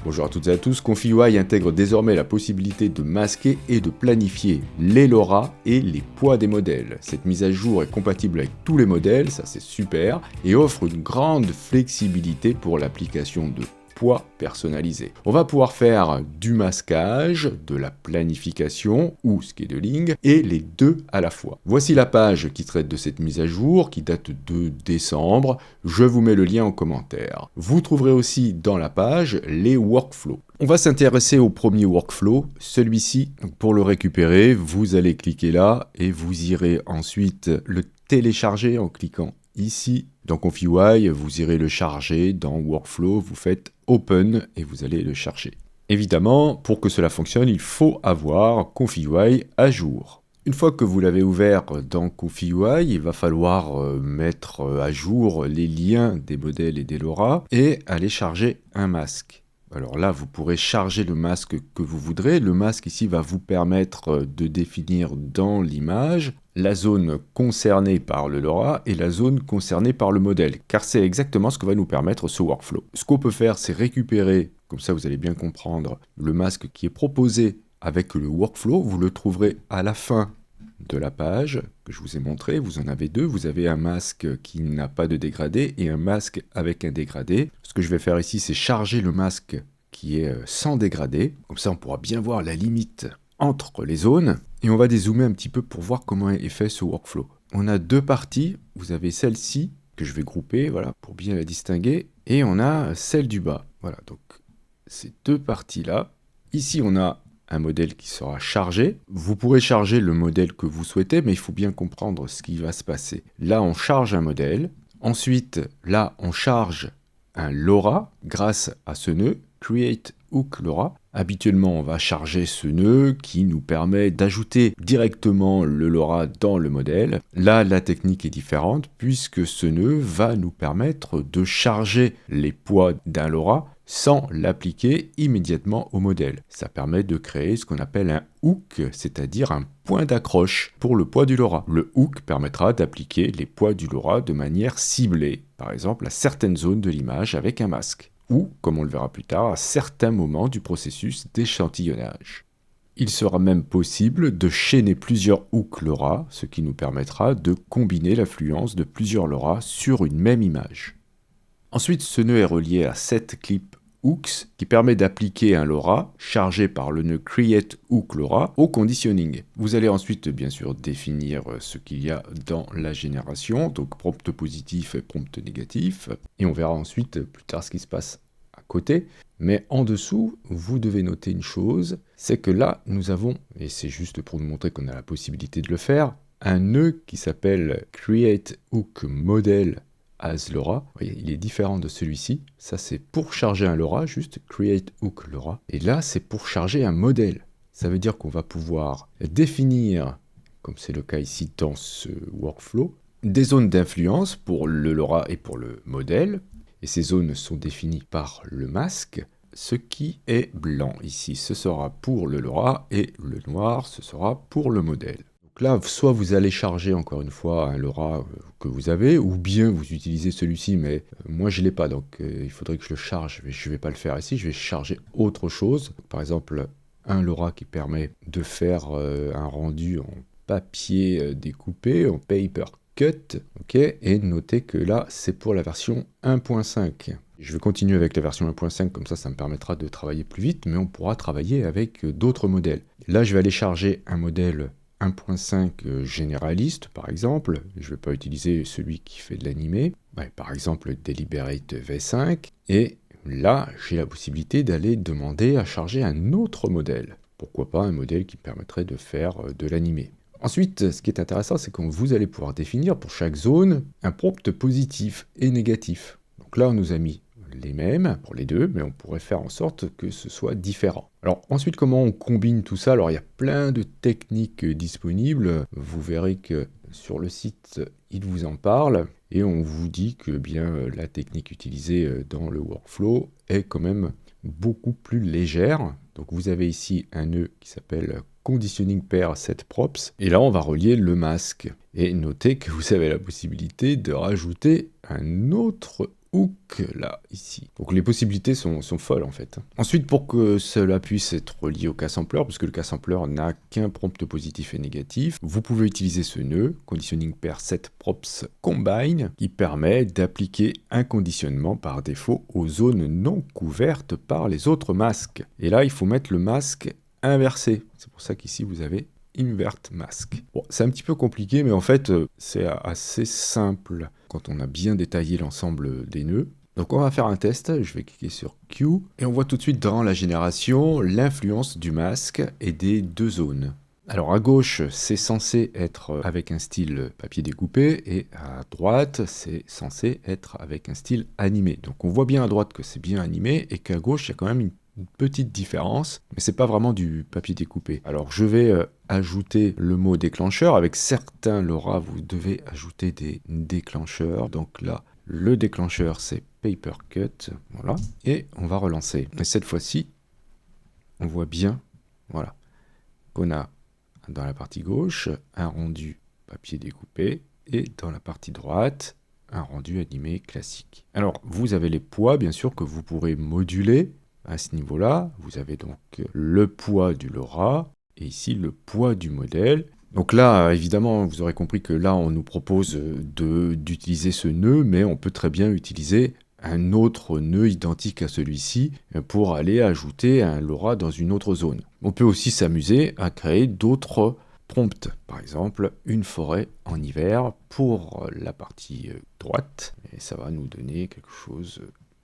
Bonjour à toutes et à tous, ConfigUI intègre désormais la possibilité de masquer et de planifier les LoRa et les poids des modèles. Cette mise à jour est compatible avec tous les modèles, ça c'est super, et offre une grande flexibilité pour l'application de poids personnalisé. On va pouvoir faire du masquage, de la planification ou scheduling et les deux à la fois. Voici la page qui traite de cette mise à jour qui date de décembre. Je vous mets le lien en commentaire. Vous trouverez aussi dans la page les workflows. On va s'intéresser au premier workflow, celui-ci. Pour le récupérer, vous allez cliquer là et vous irez ensuite le télécharger en cliquant ici. Dans ConfigUI, vous irez le charger dans Workflow, vous faites Open et vous allez le chercher. Évidemment, pour que cela fonctionne, il faut avoir ConfigUI à jour. Une fois que vous l'avez ouvert dans ConfigUI, il va falloir mettre à jour les liens des modèles et des LoRa et aller charger un masque. Alors là, vous pourrez charger le masque que vous voudrez. Le masque ici va vous permettre de définir dans l'image la zone concernée par le LoRa et la zone concernée par le modèle, car c'est exactement ce que va nous permettre ce workflow. Ce qu'on peut faire, c'est récupérer, comme ça vous allez bien comprendre, le masque qui est proposé avec le workflow. Vous le trouverez à la fin de la page que je vous ai montré. Vous en avez deux. Vous avez un masque qui n'a pas de dégradé et un masque avec un dégradé. Ce que je vais faire ici, c'est charger le masque qui est sans dégradé. Comme ça, on pourra bien voir la limite entre les zones. Et on va dézoomer un petit peu pour voir comment est fait ce workflow. On a deux parties. Vous avez celle-ci que je vais grouper, voilà, pour bien la distinguer. Et on a celle du bas. Voilà, donc ces deux parties-là. Ici, on a un modèle qui sera chargé. Vous pourrez charger le modèle que vous souhaitez, mais il faut bien comprendre ce qui va se passer. Là, on charge un modèle. Ensuite, là, on charge un LoRa grâce à ce nœud, Create Hook LoRa. Habituellement, on va charger ce nœud qui nous permet d'ajouter directement le LoRa dans le modèle. Là, la technique est différente puisque ce nœud va nous permettre de charger les poids d'un LoRa sans l'appliquer immédiatement au modèle. Ça permet de créer ce qu'on appelle un hook, c'est-à-dire un point d'accroche pour le poids du LoRa. Le hook permettra d'appliquer les poids du LoRa de manière ciblée, par exemple à certaines zones de l'image avec un masque, ou, comme on le verra plus tard, à certains moments du processus d'échantillonnage. Il sera même possible de chaîner plusieurs hooks LoRa, ce qui nous permettra de combiner l'affluence de plusieurs LoRa sur une même image. Ensuite, ce nœud est relié à 7 clips hooks qui permet d'appliquer un LoRa chargé par le nœud Create Hook LoRa au conditioning. Vous allez ensuite bien sûr définir ce qu'il y a dans la génération, donc prompt positif et prompt négatif, et on verra ensuite plus tard ce qui se passe à côté. Mais en dessous, vous devez noter une chose, c'est que là nous avons, et c'est juste pour nous montrer qu'on a la possibilité de le faire, un nœud qui s'appelle Create Hook Model as LoRa. Vous voyez, il est différent de celui-ci. Ça, c'est pour charger un LoRa, juste Create Hook LoRa. Et là, c'est pour charger un modèle. Ça veut dire qu'on va pouvoir définir, comme c'est le cas ici dans ce workflow, des zones d'influence pour le LoRa et pour le modèle. Et ces zones sont définies par le masque. Ce qui est blanc ici, ce sera pour le LoRa et le noir, ce sera pour le modèle. Là, soit vous allez charger encore une fois un LoRa que vous avez, ou bien vous utilisez celui-ci, mais moi je ne l'ai pas, donc il faudrait que je le charge. Je ne vais pas le faire ici, je vais charger autre chose. Par exemple, un LoRa qui permet de faire un rendu en papier découpé, en paper cut, ok, et notez que là, c'est pour la version 1.5. Je vais continuer avec la version 1.5, comme ça me permettra de travailler plus vite, mais on pourra travailler avec d'autres modèles. Là, je vais aller charger un modèle 1.5 généraliste, par exemple. Je ne vais pas utiliser celui qui fait de l'animé. Par exemple, Deliberate V5. Et là, j'ai la possibilité d'aller demander à charger un autre modèle. Pourquoi pas un modèle qui permettrait de faire de l'animé. Ensuite, ce qui est intéressant, c'est que vous allez pouvoir définir pour chaque zone un prompt positif et négatif. Donc là, on nous a mis les mêmes pour les deux, mais on pourrait faire en sorte que ce soit différent. Alors ensuite, comment on combine tout ça? Alors il y a plein de techniques disponibles. Vous verrez que sur le site, il vous en parle et on vous dit que bien la technique utilisée dans le workflow est quand même beaucoup plus légère. Donc vous avez ici un nœud qui s'appelle Conditioning Pair Set Props et là on va relier le masque. Et notez que vous avez la possibilité de rajouter un autre hook là, ici. Donc les possibilités sont folles en fait. Ensuite, pour que cela puisse être relié au K-sampler, puisque le K-sampler n'a qu'un prompt positif et négatif, vous pouvez utiliser ce nœud, conditioning pair set props combine, qui permet d'appliquer un conditionnement par défaut aux zones non couvertes par les autres masques. Et là, il faut mettre le masque inversé. C'est pour ça qu'ici, vous avez invert mask. Bon, c'est un petit peu compliqué, mais en fait, c'est assez simple quand on a bien détaillé l'ensemble des nœuds. Donc on va faire un test, je vais cliquer sur Q, et on voit tout de suite dans la génération l'influence du masque et des deux zones. Alors à gauche, c'est censé être avec un style papier découpé, et à droite, c'est censé être avec un style animé. Donc on voit bien à droite que c'est bien animé, et qu'à gauche, il y a quand même une petite différence, mais c'est pas vraiment du papier découpé. Alors je vais ajouter le mot déclencheur. Avec certains LoRa, vous devez ajouter des déclencheurs. Donc là, le déclencheur, c'est Papercut. Voilà. Et on va relancer. Et cette fois-ci, on voit bien, voilà, qu'on a dans la partie gauche un rendu papier découpé et dans la partie droite, un rendu animé classique. Alors, vous avez les poids, bien sûr, que vous pourrez moduler. À ce niveau-là, vous avez donc le poids du LoRa et ici le poids du modèle. Donc là, évidemment, vous aurez compris que là, on nous propose d'utiliser ce nœud, mais on peut très bien utiliser un autre nœud identique à celui-ci pour aller ajouter un LoRa dans une autre zone. On peut aussi s'amuser à créer d'autres prompts. Par exemple, une forêt en hiver pour la partie droite. Et ça va nous donner quelque chose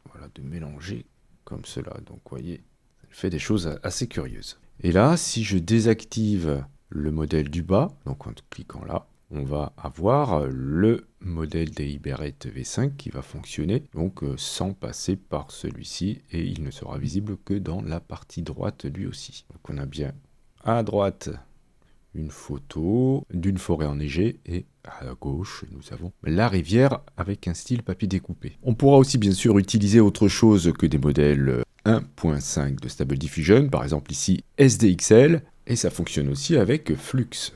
voilà, de mélangé comme cela. Donc vous voyez, ça fait des choses assez curieuses. Et là, si je désactive le modèle du bas, donc en cliquant là, on va avoir le modèle Deliberate V5 qui va fonctionner, donc sans passer par celui-ci, et il ne sera visible que dans la partie droite lui aussi. Donc on a bien à droite une photo d'une forêt enneigée, et à gauche, nous avons la rivière avec un style papier découpé. On pourra aussi bien sûr utiliser autre chose que des modèles 1.5 de Stable Diffusion, par exemple ici SDXL, et ça fonctionne aussi avec Flux.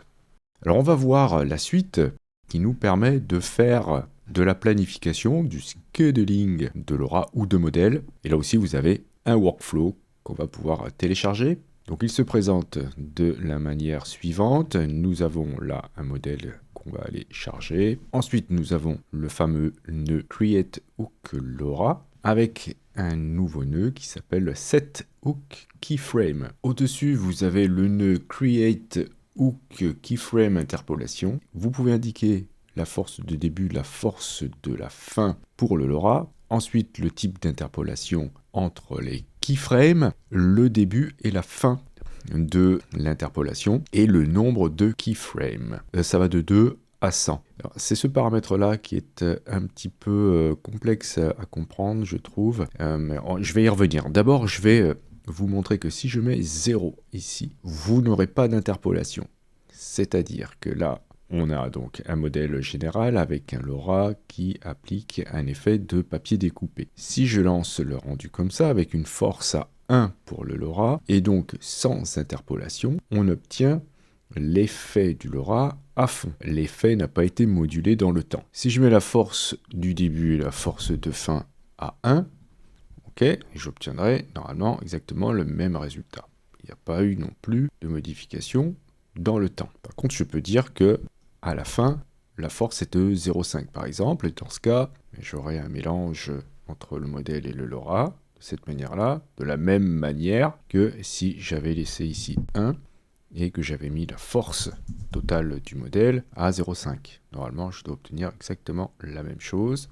Alors on va voir la suite qui nous permet de faire de la planification, du scheduling de LoRa ou de modèles, et là aussi vous avez un workflow qu'on va pouvoir télécharger. Donc il se présente de la manière suivante. Nous avons là un modèle qu'on va aller charger. Ensuite, nous avons le fameux nœud Create Hook LoRa avec un nouveau nœud qui s'appelle Set Hook Keyframe. Au-dessus, vous avez le nœud Create Hook Keyframe Interpolation. Vous pouvez indiquer la force de début, la force de la fin pour le LoRa. Ensuite, le type d'interpolation entre les keyframes, le début et la fin de l'interpolation, et le nombre de keyframes. Ça va de 2 à 100. C'est ce paramètre-là qui est un petit peu complexe à comprendre, je trouve. Je vais y revenir. D'abord, je vais vous montrer que si je mets 0 ici, vous n'aurez pas d'interpolation. C'est-à-dire que là, on a donc un modèle général avec un LoRa qui applique un effet de papier découpé. Si je lance le rendu comme ça, avec une force à 1 pour le LoRa, et donc sans interpolation, on obtient l'effet du LoRa à fond. L'effet n'a pas été modulé dans le temps. Si je mets la force du début et la force de fin à 1, ok, j'obtiendrai normalement exactement le même résultat. Il n'y a pas eu non plus de modification dans le temps. Par contre, je peux dire que à la fin, la force est de 0,5 par exemple, et dans ce cas, j'aurai un mélange entre le modèle et le LoRa, de cette manière-là, de la même manière que si j'avais laissé ici 1, et que j'avais mis la force totale du modèle à 0,5. Normalement, je dois obtenir exactement la même chose,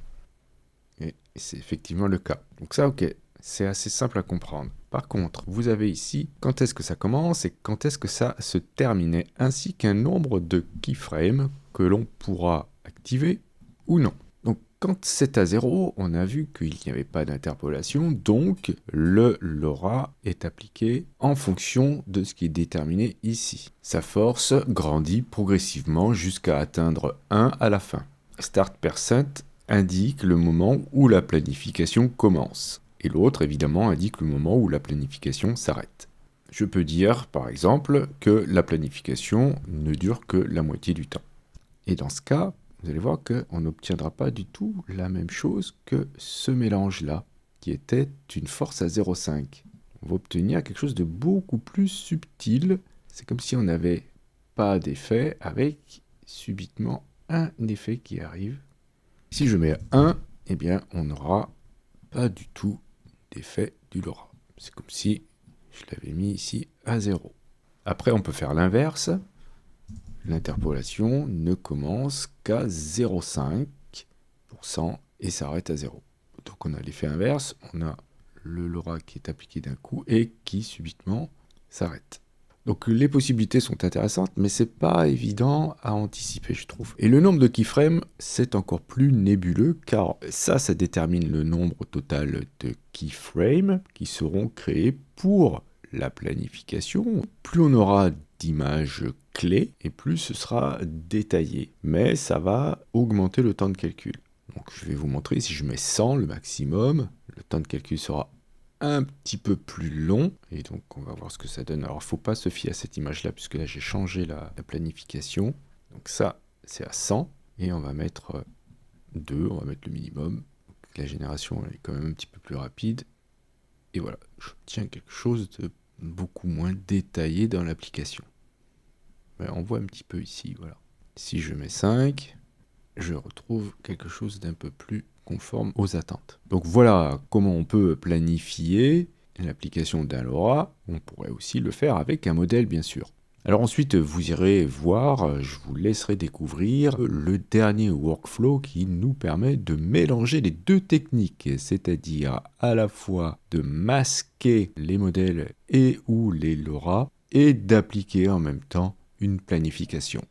et c'est effectivement le cas. Donc ça, ok, c'est assez simple à comprendre. Par contre, vous avez ici quand est-ce que ça commence et quand est-ce que ça se termine, ainsi qu'un nombre de keyframes que l'on pourra activer ou non. Donc quand c'est à 0, on a vu qu'il n'y avait pas d'interpolation, donc le LoRa est appliqué en fonction de ce qui est déterminé ici. Sa force grandit progressivement jusqu'à atteindre 1 à la fin. Start% indique le moment où la planification commence. Et l'autre, évidemment, indique le moment où la planification s'arrête. Je peux dire, par exemple, que la planification ne dure que la moitié du temps. Et dans ce cas, vous allez voir qu'on n'obtiendra pas du tout la même chose que ce mélange-là, qui était une force à 0,5. On va obtenir quelque chose de beaucoup plus subtil. C'est comme si on n'avait pas d'effet avec subitement un effet qui arrive. Si je mets 1, eh bien on n'aura pas du tout d'effet du LoRa. C'est comme si je l'avais mis ici à 0. Après, on peut faire l'inverse. L'interpolation ne commence qu'à 0,5% et s'arrête à 0. Donc on a l'effet inverse, on a le LoRa qui est appliqué d'un coup et qui subitement s'arrête. Donc les possibilités sont intéressantes, mais c'est pas évident à anticiper, je trouve. Et le nombre de keyframes, c'est encore plus nébuleux, car ça détermine le nombre total de keyframes qui seront créés pour la planification. Plus on aura d'images clés, et plus ce sera détaillé. Mais ça va augmenter le temps de calcul. Donc je vais vous montrer, si je mets 100, le maximum, le temps de calcul sera un petit peu plus long, et donc on va voir ce que ça donne. Alors il ne faut pas se fier à cette image là, puisque là j'ai changé la planification. Donc ça c'est à 100, et on va mettre 2, on va mettre le minimum. Donc la génération elle est quand même un petit peu plus rapide, et voilà, j'obtiens quelque chose de beaucoup moins détaillé dans l'application. On voit un petit peu ici, voilà. Si je mets 5, je retrouve quelque chose d'un peu plus conforme aux attentes. Donc voilà comment on peut planifier l'application d'un LoRa. On pourrait aussi le faire avec un modèle, bien sûr. Alors ensuite, vous irez voir, je vous laisserai découvrir le dernier workflow qui nous permet de mélanger les deux techniques, c'est-à-dire à la fois de masquer les modèles et ou les LoRa et d'appliquer en même temps une planification.